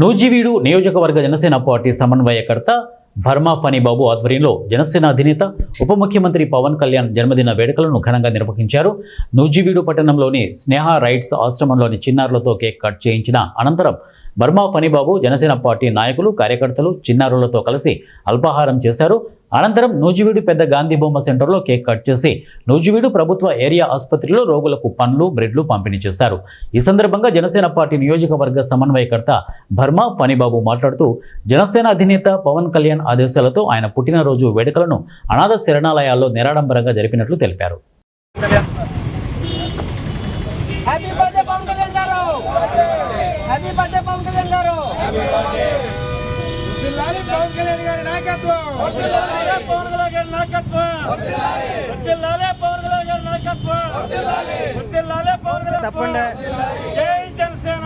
నూజివీడు నియోజకవర్గ జనసేన పార్టీ సమన్వయకర్త భర్మా ఫణిబాబు ఆధ్వర్యంలో జనసేన అధినేత ఉప ముఖ్యమంత్రి పవన్ కళ్యాణ్ జన్మదిన వేడుకలను ఘనంగా నిర్వహించారు. నూజివీడు పట్టణంలోని స్నేహ రైట్స్ ఆశ్రమంలోని చిన్నారులతో కేక్ కట్ చేయించిన అనంతరం భర్మా ఫణిబాబు జనసేన పార్టీ నాయకులు, కార్యకర్తలు చిన్నారులతో కలిసి అల్పాహారం చేశారు. అనంతరం నూజివీడు పెద్ద గాంధీ బొమ్మ సెంటర్లో కేక్ కట్ చేసి నూజివీడు ప్రభుత్వ ఏరియా ఆసుపత్రిలో రోగులకు పండ్లు, బ్రెడ్లు పంపిణీ చేశారు. ఈ సందర్భంగా జనసేన పార్టీ నియోజకవర్గ సమన్వయకర్త భర్మా ఫణిబాబు మాట్లాడుతూ జనసేన అధినేత పవన్ కళ్యాణ్ ఆదేశాలతో ఆయన పుట్టినరోజు వేడుకలను అనాథ శరణాలయాల్లో నిరాడంబరంగా జరిపినట్లు తెలిపారు. తప్పండి. జై జనసేన.